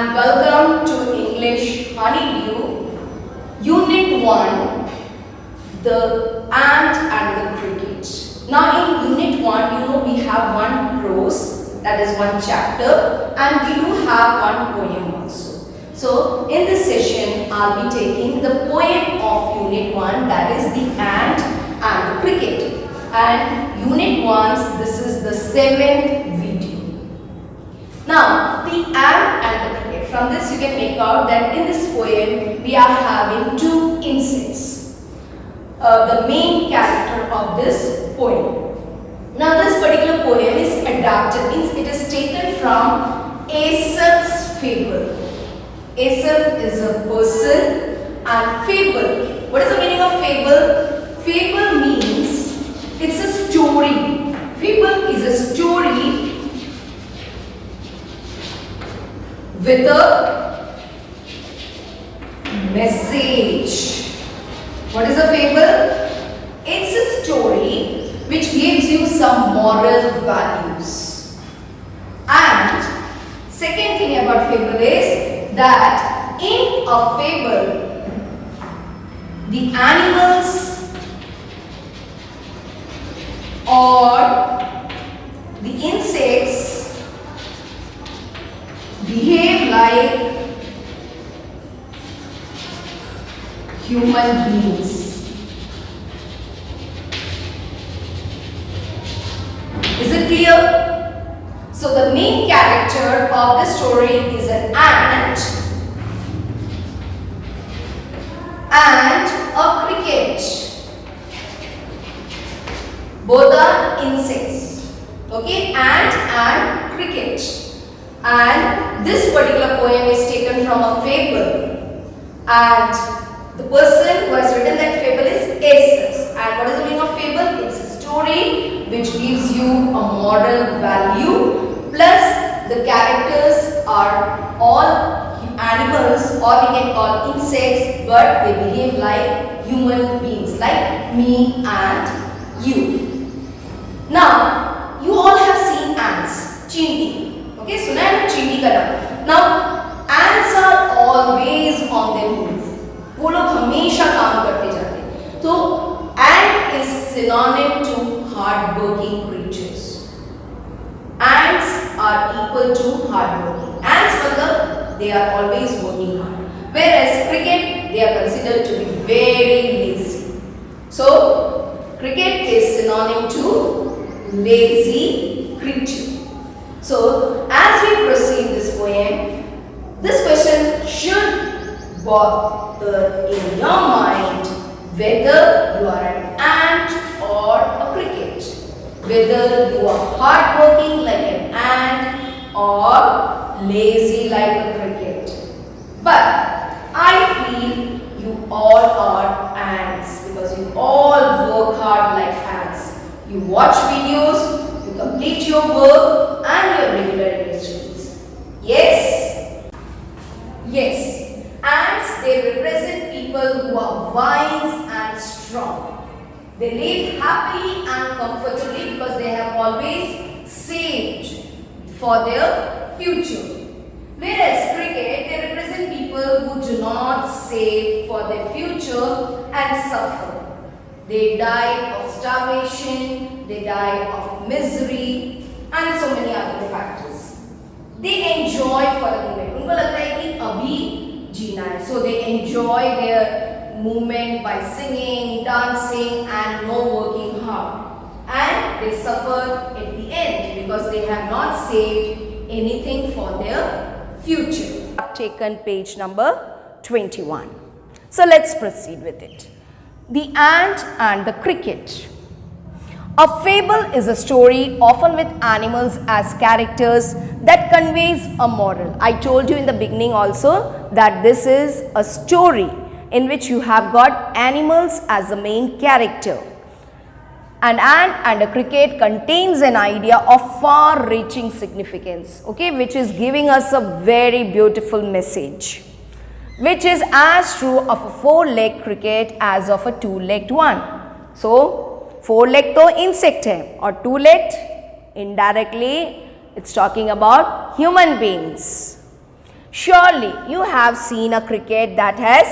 and welcome to English Honeydew, Unit 1, the ant and the cricket. Now in Unit 1, we have one prose, that is one chapter, and we do have one poem also. So in this session, I'll be taking the poem of Unit 1, that is the ant and the cricket. And Unit 1, this is the 7th video. Now, the ant and the cricket. From this you can make out that in this poem we are having two insects. The main character of this poem. Now this particular poem is adapted, means it is taken from Aesop's fable. Aesop is a person and fable. What is the meaning of fable? Fable means it's a story. Fable is a story with a message. What is a fable? It's a story which gives you some moral values. And second thing about fable is that in a fable, the animals or the insects behave like human beings. Is it clear? So the main character of the story is an ant and a cricket. Both are insects. Okay, ant and cricket. And this particular poem is taken from a fable. And the person who has written that fable is Aesop. And what is the meaning of fable? It's a story which gives you a moral value. Plus the characters are all animals, or we can call insects, but they behave like human beings, like me and you. Now, you all have seen ants, चींटी. Okay, सुना है ना चींटी का नाम. Now, ants are always on their move. वो लोग हमेशा काम करते जाते हैं. तो ant is synonym to hard-working creatures. Ants are equal to hard-working. Ants मतलब they are always working hard. Whereas cricket, they are considered to be very lazy. So, cricket is synonym to lazy creature. So, as we proceed this poem, this question should bother in your mind whether you are an ant or a cricket, whether you are hardworking like an ant or lazy like a cricket. But I feel you all are ants because you all work hard like ants. You watch videos, you complete your work and your regular English studies. Yes? Yes. Ants, they represent people who are wise and strong. They live happily and comfortably because they have always saved for their future. Whereas cricket, they represent people who do not save for their future and suffer. They die of starvation, they die of misery and so many other factors. They enjoy for the moment. उनको लगता है कि अभी जीना है. So they enjoy their movement by singing, dancing and no working hard. And they suffer at the end because they have not saved anything for their future. I've taken page number 21. So let's proceed with it. The ant and the cricket. A fable is a story often with animals as characters that conveys a moral. I told you in the beginning also that this is a story in which you have got animals as the main character. An ant and a cricket contains an idea of far-reaching significance, okay, which is giving us a very beautiful message, which is as true of a four-legged cricket as of a two-legged one. So, four-legged तो insect है और two-legged indirectly it's talking about human beings. Surely you have seen a cricket that has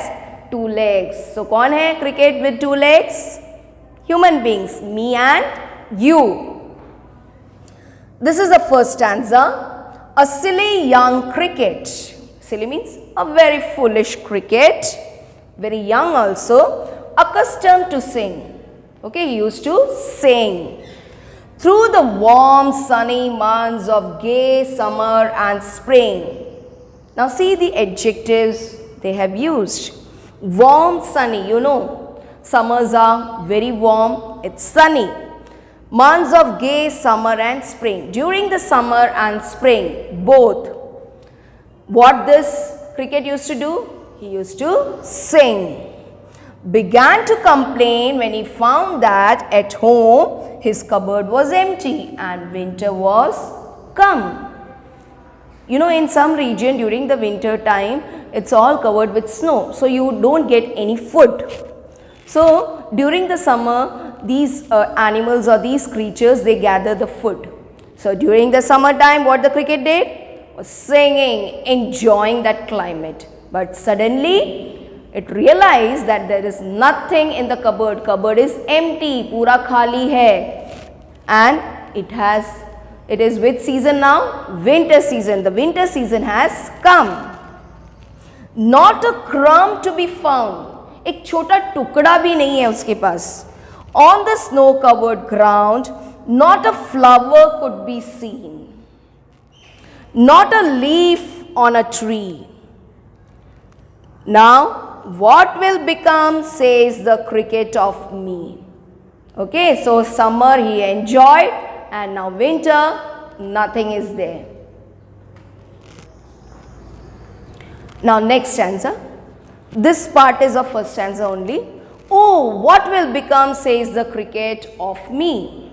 2 legs. So कौन है cricket with 2 legs? Human beings, me and you. This is the first stanza. A silly young cricket. Silly means a very foolish cricket, very young also, accustomed to sing. Okay, he used to sing. Through the warm sunny months of gay summer and spring. Now see the adjectives they have used. Warm, sunny, you know, summers are very warm, it's sunny. Months of gay summer and spring. During the summer and spring, both. What this cricket used to do? He used to sing. Began to complain when he found that at home his cupboard was empty and winter was come. You know, in some region during the winter time, it's all covered with snow, so you don't get any food. So during the summer, these animals or these creatures, they gather the food. So during the summer time, what the cricket did? Was singing, enjoying that climate. But suddenly, it realized that there is nothing in the cupboard. Cupboard is empty, pura khali hai. And it is which season now? Winter season. The winter season has come. Not a crumb to be found. एक छोटा टुकड़ा भी नहीं है उसके पास. On the snow-covered ground, not a flower could be seen. Not a leaf on a tree. Now, what will become, says the cricket of me. Okay, so summer he enjoyed and now winter, nothing is there. Now next stanza. This part is of first stanza only. Oh, what will become, says the cricket of me.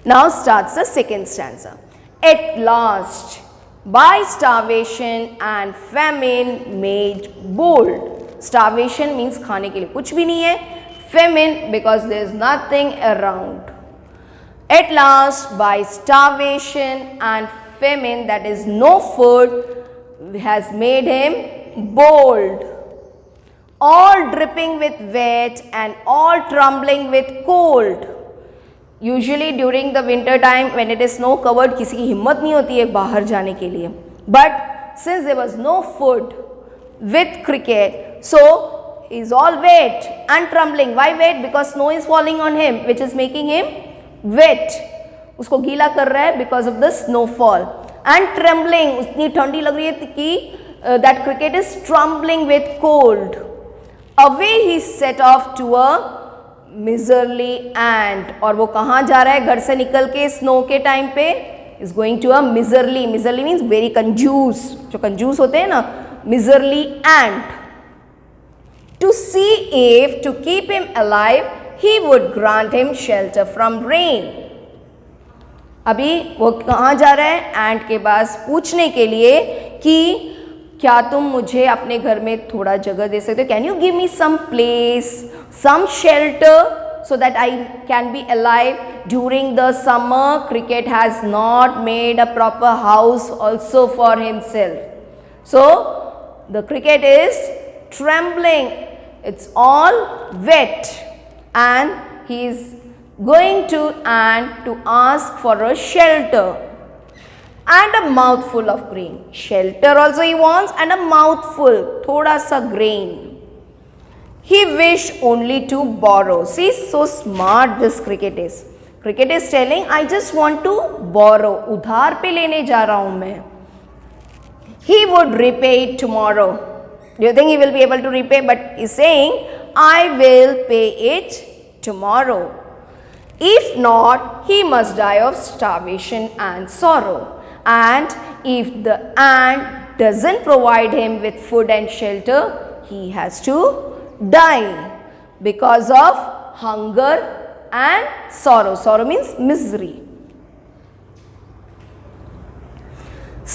Now starts the second stanza. At last, by starvation and famine made bold. Starvation means खाने के लिए कुछ भी नहीं है. Famine because there is nothing around. At last, by starvation and famine, that is no food, has made him bold. All dripping with wet and all trembling with cold. Usually during the winter time when it is snow covered, किसी की हिम्मत नहीं होती है बाहर जाने के लिए. But since there was no food with cricket, so he is all wet and trembling. Why wet? Because snow is falling on him, which is making him wet. उसको गीला कर रहा है because of the snowfall. And trembling, उतनी ठंडी लग रही है कि that cricket is trembling with cold. Away he set off to a miserly ant. और वो कहाँ जा रहा है घर से निकल के स्नो के टाइम पे? Is going to a miserly. Miserly means very कंजूस. जो कंजूस होते हैं ना, miserly ant. To see if to keep him alive he would grant him shelter from rain. अभी वो कहाँ जा रहा है? एंट के पास पूछने के लिए कि क्या तुम मुझे अपने घर में थोड़ा जगह दे सकते हो? Can you give me some place, some shelter so that I can be alive during the summer. Cricket has not made a proper house also for himself. So the cricket is trembling, it's all wet and he is going to ant to ask for a shelter and a mouthful of grain. Shelter also he wants and a mouthful, thoda sa grain. He wished only to borrow. See, so smart this cricket is. Cricket is telling, I just want to borrow. उधार पे लेने जा रहा हूँ मैं. He would repay it tomorrow. Do you think he will be able to repay? But he's saying, I will pay it tomorrow. If not, he must die of starvation and sorrow. And if the ant doesn't provide him with food and shelter, he has to die because of hunger and sorrow. Sorrow means misery.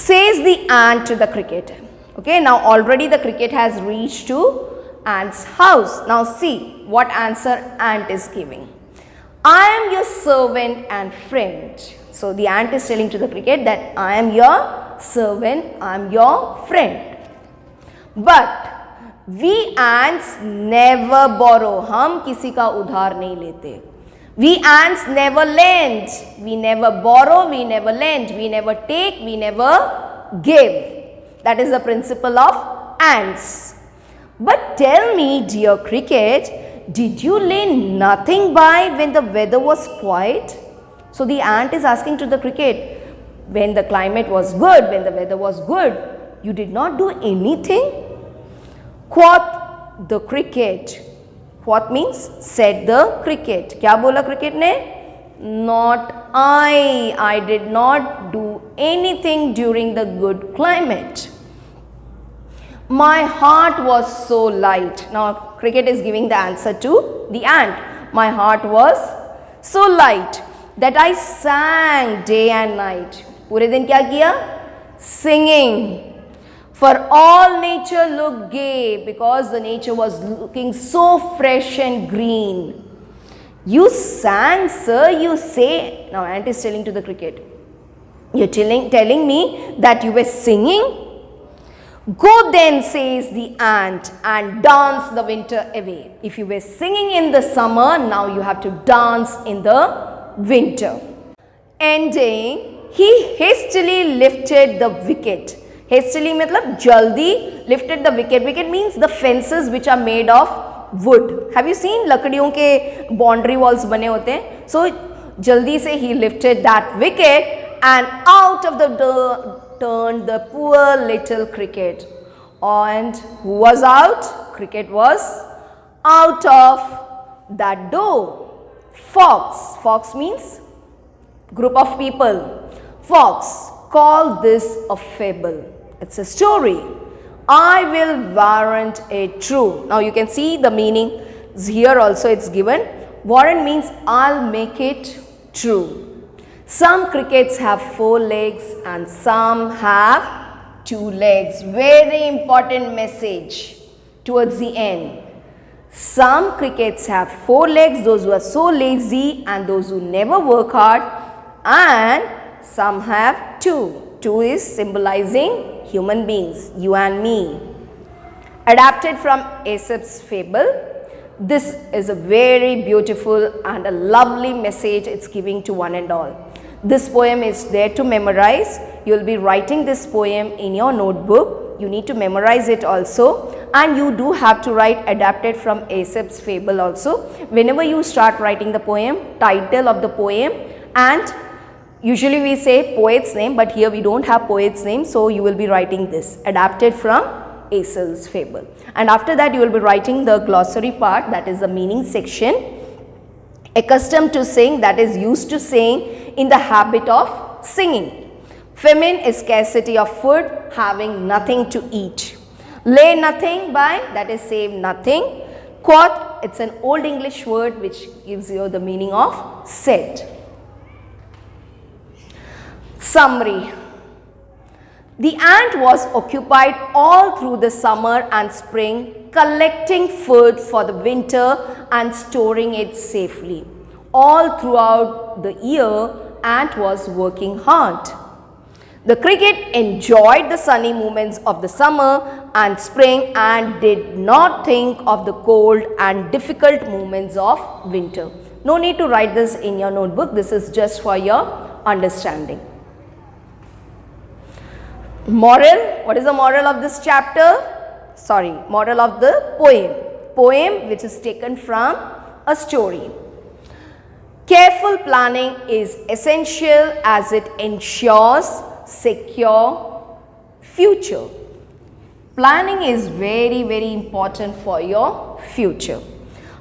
Says the ant to the cricket. Okay, now already the cricket has reached to ant's house. Now see what answer ant is giving. I am your servant and friend. So the ant is telling to the cricket that I am your servant, I am your friend. But we ants never borrow. हम किसी का उधार नहीं लेते. We ants never lend. We never borrow, we never lend. We never take, we never give. That is the principle of ants. But tell me, dear cricket, did you lay nothing by when the weather was quiet? So the ant is asking to the cricket, when the climate was good, when the weather was good, you did not do anything? Quoth the cricket. What means? Said the cricket. क्या बोला cricket ने? Not I. I did not do anything during the good climate. My heart was so light. Now cricket is giving the answer to the ant. My heart was so light that I sang day and night. पूरे दिन क्या किया? Singing. For all nature looked gay, because the nature was looking so fresh and green. You sang, sir, you say. Now ant is telling to the cricket, you're telling me that you were singing? Go then, says the ant, and dance the winter away. If you were singing in the summer, now you have to dance in the winter. Ending, he hastily lifted the wicket. Hastily मतलब जल्दी lifted the wicket. Wicket means the fences which are made of wood. Have you seen लकड़ियों के boundary walls बने होते हैं? So जल्दी से he lifted that wicket and out of the door turned the poor little cricket. And who was out? Cricket was out of that door. Fox. Fox means group of people. Fox. Call this a fable. It's a story. I will warrant it true. Now you can see the meaning here also it's given. Warrant means I'll make it true. Some crickets have 4 legs and some have 2 legs. Very important message towards the end. Some crickets have 4 legs, those who are so lazy and those who never work hard, and some have 2. 2 is symbolizing human beings, you and me. Adapted from Aesop's fable. This is a very beautiful and a lovely message it's giving to one and all. This poem is there to memorize. You will be writing this poem in your notebook. You need to memorize it also, and you do have to write adapted from Aesop's fable also. Whenever you start writing the poem, title of the poem, and usually we say poet's name, but here we don't have poet's name, so you will be writing this, adapted from Aesop's fable. And after that you will be writing the glossary part, that is the meaning section. Accustomed to sing, that is used to sing, in the habit of singing. Famine is scarcity of food, having nothing to eat. Lay nothing by, that is save nothing. Quoth, it's an old English word which gives you the meaning of said. Summary. The ant was occupied all through the summer and spring collecting food for the winter and storing it safely. All throughout the year, ant was working hard. The cricket enjoyed the sunny moments of the summer and spring and did not think of the cold and difficult moments of winter. No need to write this in your notebook. This is just for your understanding. Moral. What is the moral of this chapter? Sorry, moral of the poem. Poem which is taken from a story. Careful planning is essential as it ensures secure future. Planning is very, very important for your future.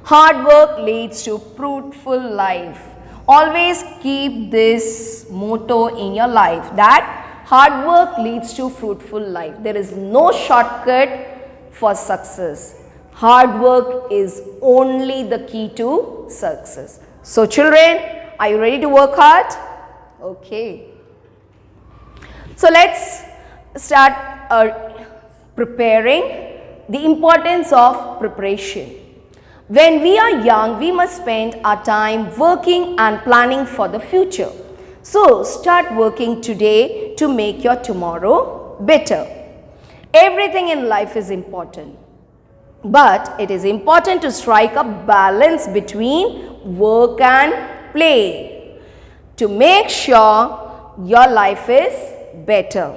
Hard work leads to fruitful life. Always keep this motto in your life, that hard work leads to fruitful life. There is no shortcut for success. Hard work is only the key to success. So children, are you ready to work hard? Okay. So let's start preparing. The importance of preparation. When we are young, we must spend our time working and planning for the future. So start working today to make your tomorrow better. Everything in life is important, but it is important to strike a balance between work and play to make sure your life is better.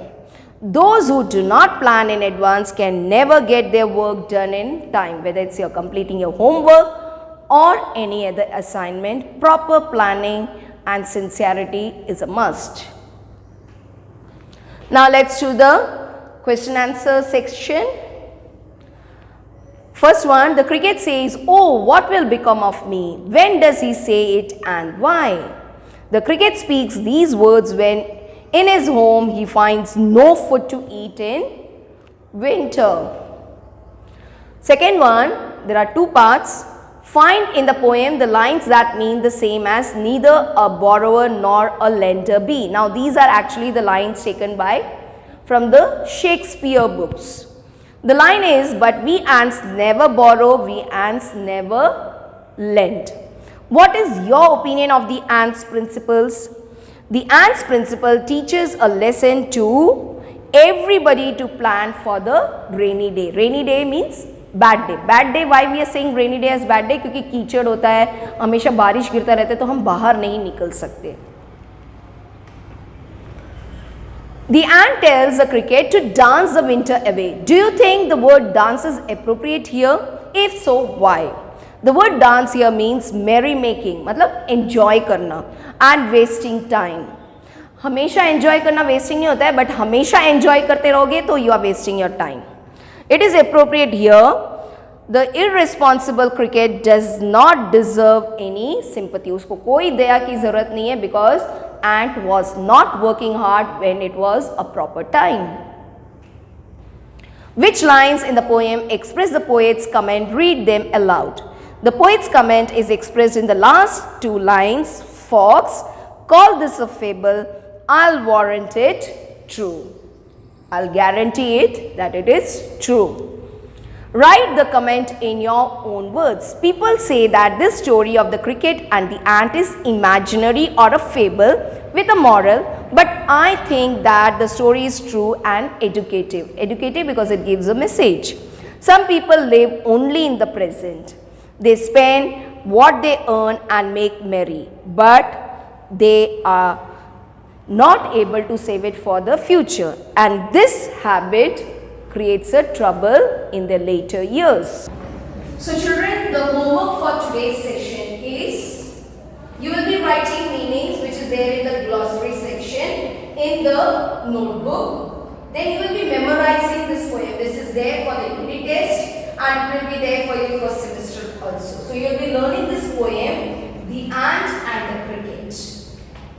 Those who do not plan in advance can never get their work done in time, whether it's you're completing your homework or any other assignment. Proper planning and sincerity is a must. Now let's do the question answer section. First one, the cricket says, "Oh, what will become of me?" When does he say it and why? The cricket speaks these words when in his home he finds no food to eat in winter. Second one, there are two parts. Find in the poem the lines that mean the same as "neither a borrower nor a lender be." Now these are actually the lines taken from the Shakespeare books. The line is, "But we ants never borrow, we ants never lend." What is your opinion of the ants principles? The ants principle teaches a lesson to everybody to plan for the rainy day. Rainy day means bad day. Bad day, why we are saying rainy day as bad day? क्योंकि कीचड़ होता है, हमेशा बारिश गिरता रहता है, तो हम बाहर नहीं निकल सकते. The ant tells the cricket to dance the winter away. Do you think the word dance is appropriate here? If so, why? The word dance here means merry making, मतलब enjoy करना and wasting time. हमेशा enjoy करना wasting नहीं होता है, but हमेशा enjoy करते रहोगे तो you are wasting your time. It is appropriate here. The irresponsible cricket does not deserve any sympathy. उसको कोई दया की ज़रूरत नहीं है because ant was not working hard when it was a proper time. Which lines in the poem express the poet's comment? Read them aloud. The poet's comment is expressed in the last two lines. Fox, call this a fable, I'll warrant it true. I'll guarantee it that it is true. Write the comment in your own words. People say that this story of the cricket and the ant is imaginary or a fable with a moral, but I think that the story is true and educative. Educative because it gives a message. Some people live only in the present. They spend what they earn and make merry, but they are not able to save it for the future, and this habit creates a trouble in their later years. So children, the homework for today's session is you will be writing meanings which is there in the glossary section in the notebook. Then you will be memorizing this poem. This is there for the unit test and it will be there for your first semester also. So you will be learning this poem, The Ant and the Cricket.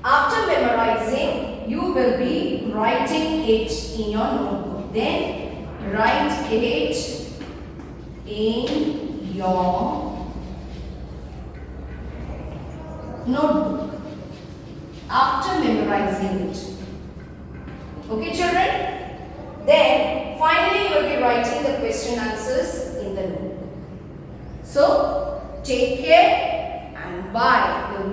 After memorizing, you will be writing it in your notebook. Then write it in your notebook after memorizing it. Okay children? Then finally you will be writing the question answers in the notebook. So take care and bye.